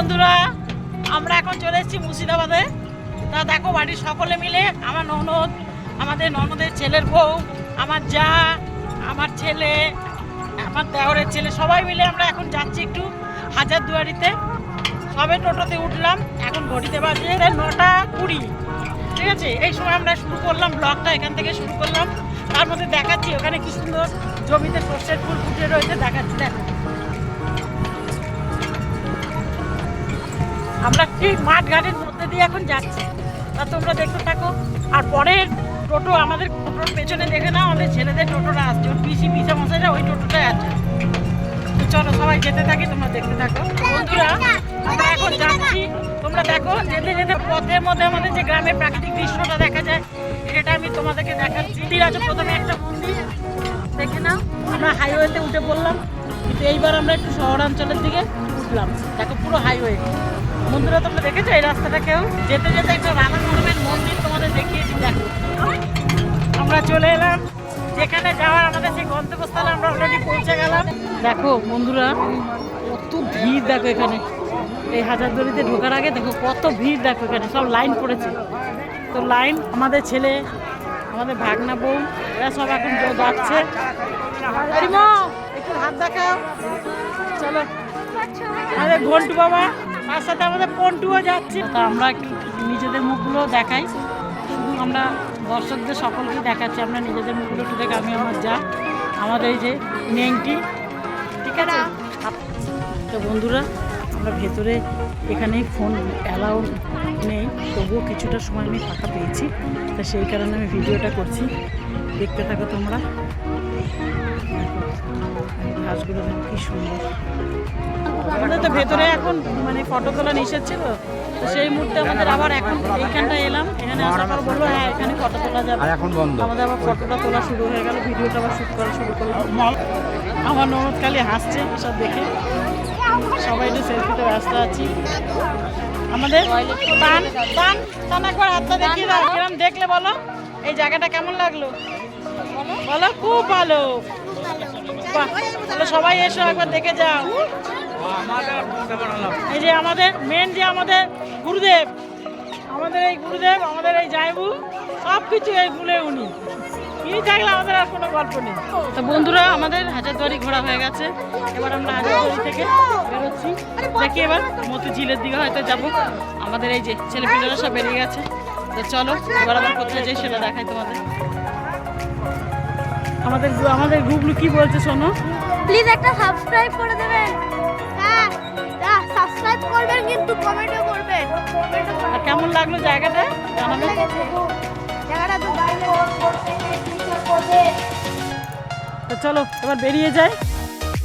বন্ধুরা, আমরা এখন চলে এসেছি মুর্শিদাবাদে। তা দেখো, বাড়ির সকলে মিলে আমার ননদ, আমাদের ননদের ছেলের বউ, আমার যা, আমার ছেলে, আমার দেওরের ছেলে, সবাই মিলে আমরা এখন যাচ্ছি একটু হাজারদুয়ারিতে। সবে টোটোতে উঠলাম, এখন ঘড়িতে বাজে 9:20। ঠিক আছে, এই সময় আমরা শুরু করলাম ব্লগটা, এখান থেকে শুরু করলাম। তার মধ্যে দেখাচ্ছি ওখানে কি সুন্দর জমিতে সর্ষের ফুল ফুটে রয়েছে, দেখাচ্ছি। দেখো, আমরা ঠিক মাঠ ঘাটের মধ্যে দিয়ে এখন যাচ্ছি, তা তোমরা দেখতে থাকো। আর পরের টোটো, আমাদের টোটোর পেছনে দেখে নাও, আমাদের ছেলেদের টোটোটা আসছে, ওর পিসি মশাইরা ওই টোটোটাই আছে। তো চলো সবাই যেতে থাকি, তোমরা দেখতে থাকো। বন্ধুরা, আমরা এখন যাচ্ছি, তোমরা দেখো। যেতে যেতে পথের মধ্যে আমাদের যে গ্রামের প্রাকৃতিক দৃশ্যটা দেখা যায়, সেটা আমি তোমাদেরকে দেখাচ্ছি। আছে প্রথমে একটা মন্দির দেখে নাও। আমরা হাইওয়েতে উঠে পড়লাম, কিন্তু এইবার আমরা একটু শহরাঞ্চলের দিকে উঠলাম। দেখো, পুরো হাইওয়ে। বন্ধুরা, তোমরা দেখেছো এই রাস্তাটা? কেউ যেতে যেতে একটা রাধা মাধবের মন্দির তোমাদের দেখিয়েছি। দেখো, আমরা চলে এলাম যেখানে যাওয়ার, আমাদের সেই গন্তব্যস্থলে আমরা অলরেডি পৌঁছে গেলাম। দেখো বন্ধুরা, কত ভিড় দেখো এখানে। এই হাজারদুয়ারিতে ঢোকার আগে দেখো কত ভিড়, দেখো এখানে সব লাইন পড়েছে। তো লাইন, আমাদের ছেলে, আমাদের ভাগনা বউ, এরা সব এখন যাচ্ছে। একটু হাত দেখাও। চলো, আমাদের ঘন্টু বাবা, তার সাথে আমাদের পন্টুও যাচ্ছে। তা আমরা একটু নিজেদের মুখগুলো দেখাই, শুধু আমরা দর্শকদের সকলকে দেখাচ্ছি। আমরা নিজেদের মুখগুলো একটু দেখে, আমি আমার যা, আমাদের এই যে নেংটি, ঠিক আছে। তো বন্ধুরা, আমরা ভেতরে এখানে ফোন অ্যালাউ নেই, তবুও কিছুটা সময় আমি ফাঁকা পেয়েছি, তা সেই কারণে আমি ভিডিওটা করছি। দেখতে থাকো তোমরা। ঘাসগুলো দেখো কি সুন্দর। আমাদের তো ভেতরে এখন মানে ফটো তোলা নিষেধ ছিল, তো সেই মুহূর্তে আমাদের আবার এখন এইখানটায় এলাম। এখানে আসার পর বলবো হ্যাঁ এখানে ফটো তোলা যাবে, এখন বন্ধ। আমাদের আবার ফটোটা তোলা শুরু হয়ে গেল, ভিডিওটা আবার শ্যুট করা শুরু করলাম। আমার ননদ খালি হাসছে সব দেখে, সবাই একটু সেলফিতে ব্যস্ত আছি। আমাদের টান টান টান, একবার হাতটা দেখিয়ে দাও, কিরম দেখলে বলো, এই জায়গাটা কেমন লাগলো বলো? খুব ভালো। তাহলে সবাই এসো, একবার দেখে যাও। এই যে আমাদের মেন, যে আমাদের গুরুদেব, আমাদের এই গুরুদেব, আমাদের এই জায়বু, সব কিছু এই গুলে উনি। কি থাকলে আমাদের আর কোনো গল্প নেই। তো বন্ধুরা, আমাদের হাজারদুয়ারি ঘোরা হয়ে গেছে। এবার আমরা হাজারদুয়ারি থেকে বেরোচ্ছি, দেখি এবার মতিঝিলের দিকে হয়তো যাবো। আমাদের এই যে ছেলেপিলেরা সব বেরিয়ে গেছে। তো চলো এবার আবার কোথায় যাই সেটা দেখাই তোমাদের। আমাদের গুগলু কি বলছে শোনো। প্লিজ একটা সাবস্ক্রাইব করে দেবেন। হ্যাঁ, সাবস্ক্রাইব করবেন, কিন্তু কমেন্টও করবেন। আর কেমন লাগলো জায়গাটা জানাবেন। জায়গাটা তো তো চলো এবার বেরিয়ে যাই।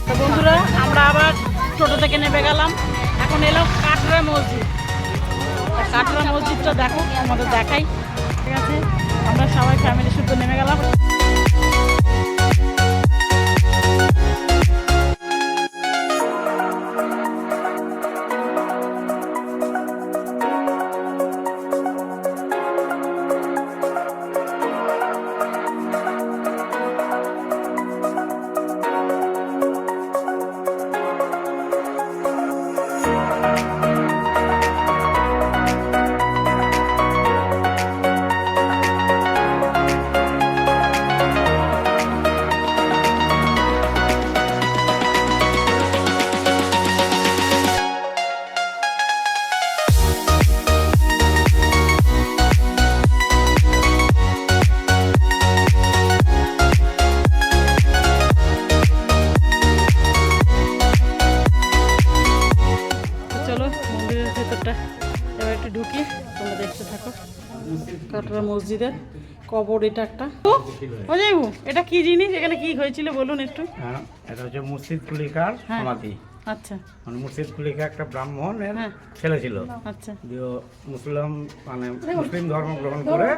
তো বন্ধুরা, আমরা আবার টোটো থেকে নেমে গেলাম, এখন এলাম কাটরা মসজিদ। কাটরা মসজিদটা দেখো, আমাদের দেখাই। ঠিক আছে, আমরা সবাই ফ্যামিলি শুদ্ধ নেমে গেলাম। এবার একটু ঢুকি, তোমরা দেখতে থাকো। কাটরা মসজিদের কবর এটা একটা। ও যাইবু, এটা কি জিনিস, এখানে কি হয়েছিল বলুন একটু। হ্যাঁ, এটা হচ্ছে মুর্শিদ কুলিকার সমাধি। আচ্ছা, মানে মুর্শিদ কুলিকা একটা ব্রাহ্মণের ছেলে ছিল। আচ্ছা, যে মুসলিম ধর্ম গ্রহণ করে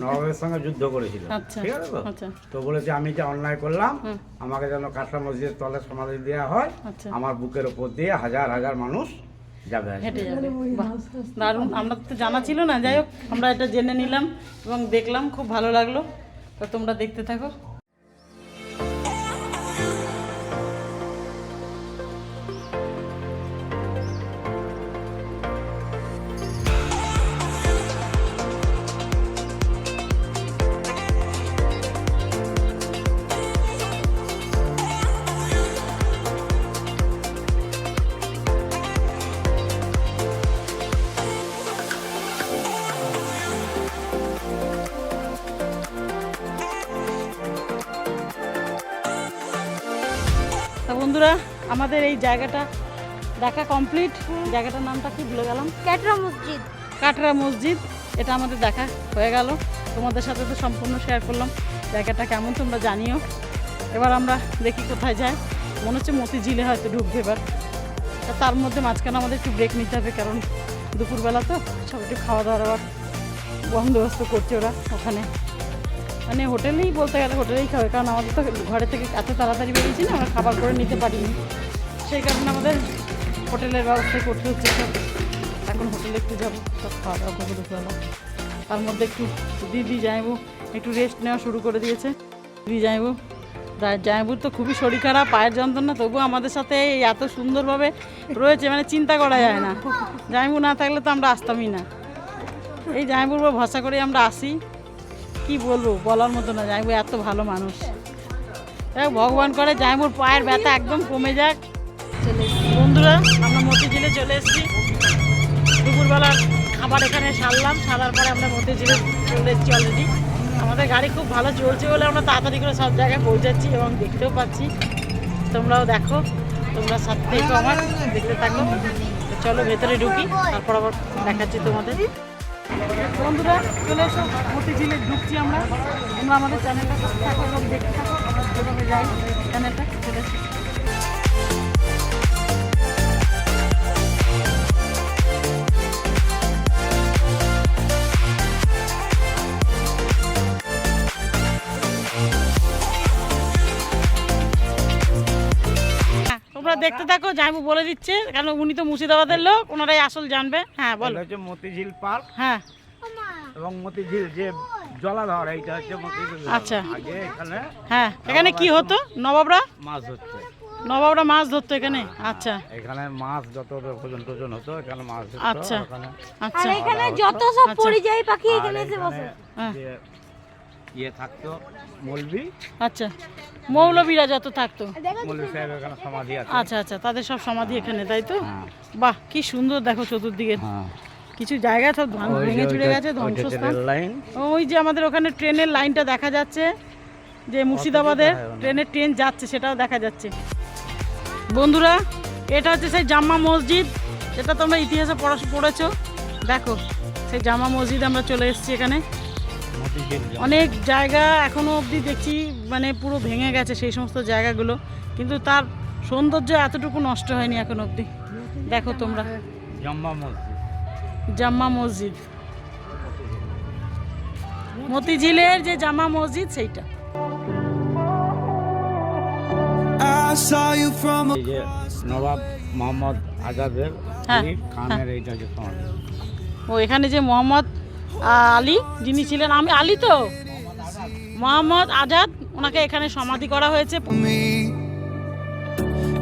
নবাবের সঙ্গে যুদ্ধ করেছিল। ঠিক আছে তো? তো বলেছে আমি যে অন্যায় করলাম, আমাকে যেন কাটরা মসজিদের তলে সমাধি দেওয়া হয়, আমার বুকের উপর দিয়ে হাজার হাজার মানুষ যাবে, হেঁটে যাবে। দারুণ, আমরা তো জানা ছিল না। যাই হোক, আমরা এটা জেনে নিলাম এবং দেখলাম, খুব ভালো লাগলো। তো তোমরা দেখতে থাকো। বন্ধুরা আমাদের এই জায়গাটা দেখা কমপ্লিট। জায়গাটার নামটা কি ভুলে গেলাম, কাটরা মসজিদ। কাটরা মসজিদ, এটা আমাদের দেখা হয়ে গেল। তোমাদের সাথে তো সম্পূর্ণ শেয়ার করলাম জায়গাটা কেমন, তোমরা জানিও। এবার আমরা দেখি কোথায় যায়, মনে হচ্ছে মতিঝিলে হয়তো ঢুকবে এবার। তার মধ্যে মাঝখানে আমাদের একটু ব্রেক নিতে হবে, কারণ দুপুরবেলা তো সব একটু খাওয়া দাওয়ার আবার বন্দোবস্ত করছে ওরা ওখানে, মানে হোটেলেই বলতে গেলে হোটেলেই খাবে, কারণ আমাদের তো ঘরে থেকে এত তাড়াতাড়ি বেরিয়েছি না, আমরা খাবার করে নিতে পারিনি, সেই কারণে আমাদের হোটেলের ব্যবস্থা করতে হচ্ছে সব। এখন হোটেলে একটু যাবো, সব খাওয়া দাওয়া করবো দুপুরবেলা। তার মধ্যে একটু দিদি যাইবো একটু রেস্ট নেওয়া শুরু করে দিয়েছে। দিদি যাইবো, জামাইবুর তো খুবই শরীর খারাপ, পায়ের যন্ত্রণা, তবুও আমাদের সাথে এত সুন্দরভাবে রয়েছে, মানে চিন্তা করা যায় না। জামাইবু না থাকলে তো আমরা আসতামই না। এই জামাইবুর উপর ভরসা করে আমরা আসি, কি বলবো, বলার মতো না। জামাইবু এত ভালো মানুষ, ভগবান করে জামাইবুর পায়ের ব্যথা একদম কমে যাক। বন্ধুরা আমরা মতিঝিলে চলে এসেছি, দুপুরবেলার খাবার এখানে সারলাম, সারার পরে আমরা মতিঝিলে চলে এসেছি অলরেডি। আমাদের গাড়ি খুব ভালো চলছে বলে আমরা তাড়াতাড়ি করে সব জায়গায় পৌঁছাচ্ছি এবং দেখতেও পাচ্ছি। তোমরাও দেখো, তোমরা সাথে থেকো, আমার দেখতে থাকো। চলো ভেতরে ঢুকি, তারপর আবার দেখাচ্ছি তোমাদের। বন্ধুরা চলে এসো, মতিঝিলে ঢুকছি আমরা। তোমরা আমাদের চ্যানেলটা সাথে থাকো এবং দেখতে থাকো, আমরা যেভাবে যাই চ্যানেলটা চলে এসো। দেখতে থাকো, জামাইবু বলে দিচ্ছে, কারণ উনি তো মুর্শিদাবাদের লোক, ওনারাই আসল জানবে। হ্যাঁ বল। হচ্ছে মতিঝিল পার্ক, হ্যাঁ, এবং মতিঝিল যে জলাধার, এইটা হচ্ছে মতিঝিল। আচ্ছা, আগে এখানে হ্যাঁ, এখানে কি হতো, নবাবরা মাছ হচ্ছে, নবাবরা মাছ ধরতো এখানে। আচ্ছা, এখানে মাছ যত ওজন হতো এখানে মাছ ধরতো। আচ্ছা, ওখানে আচ্ছা, আর এখানে যত সব আচ্ছা। পরিযায়ী পাখি আর এখানে এসে বসে। হ্যাঁ। যে ইয়ে থাকতো মৌলবি, আচ্ছা, মৌলবীরা যত থাকতো, মৌলবি সাহেব এখানে সমাধি আছে। আচ্ছা আচ্ছা, তাদের সব সমাধি এখানে, তাই তো? হ্যাঁ। বাহ, কি সুন্দর দেখো চতুর্দিকে, হ্যাঁ। কিছু জায়গা সব ওই যে ভেঙে চুরে ওইটা- গেছে, ওইটা ধ্বংসস্থান। Rail line. ওই যে আমাদের ওখানে ট্রেনের লাইনটা দেখা যাচ্ছে, যে মুর্শিদাবাদের ট্রেনের ট্রেন যাচ্ছে সেটাও দেখা যাচ্ছে। বন্ধুরা এটা হচ্ছে সেই জামা মসজিদ, যেটা তোমরা ইতিহাসে পড়েছো। দেখো সেই জামা মসজিদ, আমরা চলে এসেছি এখানে। মতিঝিল অনেক জায়গা এখনও অবধি দেখছি মানে পুরো ভেঙে গেছে সেই সমস্ত জায়গাগুলো, কিন্তু তার সৌন্দর্য এতটুকু নষ্ট হয়নি এখন অবধি। দেখো তোমরা জাম্মা মসজিদ, জামা মসজিদ, মতিঝিলের যে জামা মসজিদ সেইটা। এই যে নবাব মোহাম্মদ আজাদের হ্যাঁ, খানের এইটা হচ্ছে সমাধি। ও এখানে যে মোহাম্মদ আলী যিনি ছিলেন, আমি আলী তো, মোহাম্মদ আজাদ, ওনাকে এখানে সমাধি করা হয়েছে।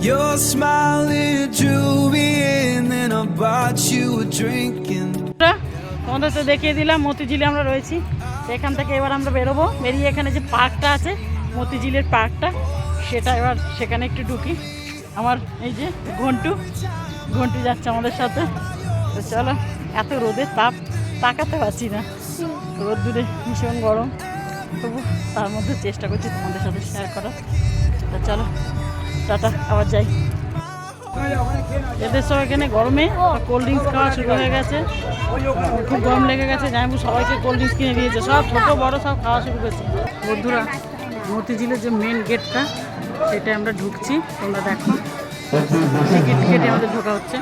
Your smile it drew me in, and I bought you a drink. তোমাদের তো দেখিয়ে দিলাম মতিঝিলে আমরা রয়েছি। এখান থেকে এবার আমরা বেরোবো, বেরিয়ে এখানে যে পার্কটা আছে মতিঝিলের পার্কটা, সেটা এবার সেখানে একটু ঢুকি। আমার এই যে ঘন্টু যাচ্ছে আমাদের সাথে। তো চলো, এত রোদের তাপ, তাকাতে পারছি না, রোদ্দুরে ভীষণ গরম, তবু তার মধ্যে চেষ্টা করছি তোমাদের সাথে শেয়ার করার। তো চলো টাটা, আবার যাই। এদের সব এখানে গরমে কোল্ড ড্রিঙ্কস খাওয়া শুরু হয়ে গেছে, খুব গরম লেগে গেছে। জামাইবু সবাইকে কোল্ড ড্রিঙ্কস কিনে দিয়েছে, সব ছোটো বড়ো সব খাওয়া শুরু করেছে। বন্ধুরা মতিঝিলের যে মেন গেটটা, সেটা আমরা ঢুকছি, তোমরা দেখো এই গেট কেটে আমাদের ঢোকা হচ্ছে।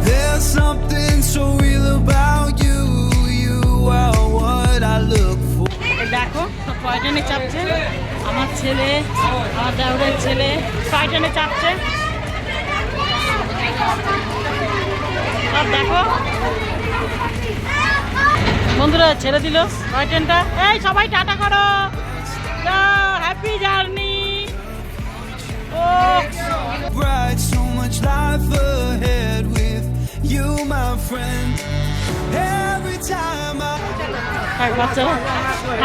There's something so real about you. You are what I look for. এই দেখো সব টয় ট্রেনে চাপছে, আমার ছেলে, আমার দেওরের ছেলে টয় ট্রেনে চাপছে, সব দেখো। বন্ধুরা ছেড়ে দিল টয় ট্রেনটা, এই সবাই টাটা করো, happy journey. O Bright, so much life ahead with you, my friend. Every time বাচ্চারা,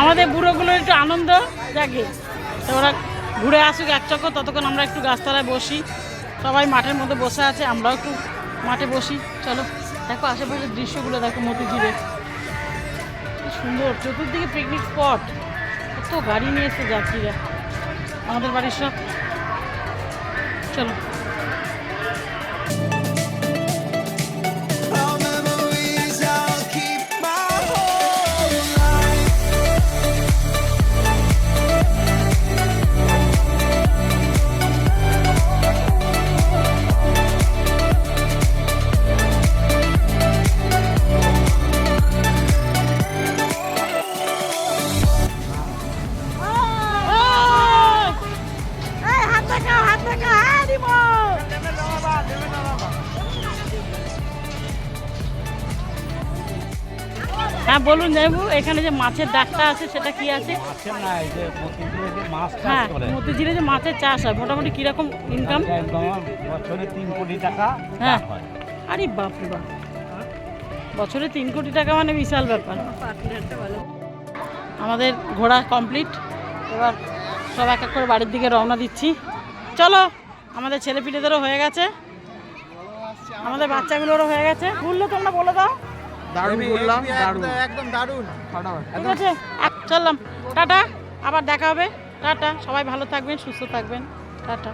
আমাদের বুড়োগুলোর একটু আনন্দ জাগে, তো ওরা ঘুরে আসুক এক চক্কর, ততক্ষণ আমরা একটু গাছতলায় বসি। সবাই মাঠের মধ্যে বসে আছে, আমরাও একটু মাঠে বসি। চলো দেখো আশেপাশের দৃশ্যগুলো, দেখো মতিঝিলে কি সুন্দর, চতুর্দিকে পিকনিক স্পট, কত গাড়ি নিয়ে এসছে যাত্রীরা আমাদের বাড়ির সব। চলো Our memories, I'll keep my whole life. হাত দেখাও, হাত দেখাও, হ্যাঁ দিব। হ্যাঁ বলুন যাইবু, এখানে যে মাছের ডাকটা আছে সেটা কি আছে? মাছের না, এই যে মতিঝিলে যে মাছ চাষ হ্যাঁ করে, মতিঝিলে যে মাছের চাষ হয়, মোটামুটি কিরকম ইনকাম? একদম বছরে 3 কোটি টাকা হ্যাঁ। লাভ হয়। আরে বাপরে বাপ, বছরে 3 কোটি টাকা মানে বিশাল ব্যাপার। আমাদের ঘোরা কমপ্লিট, এবার সব এক এক করে বাড়ির দিকে রওনা দিচ্ছি। চলো, আমাদের ছেলেপিলেদেরও হয়ে গেছে, আমাদের বাচ্চাগুলোরও হয়ে গেছে। বললো তোমরা বলে দাও। দারুণ বললাম, দারুণ। একদম দারুণ। ঠিক আছে, চললাম, টাটা, আবার দেখা হবে, টাটা। সবাই ভালো থাকবেন, সুস্থ থাকবেন, টাটা।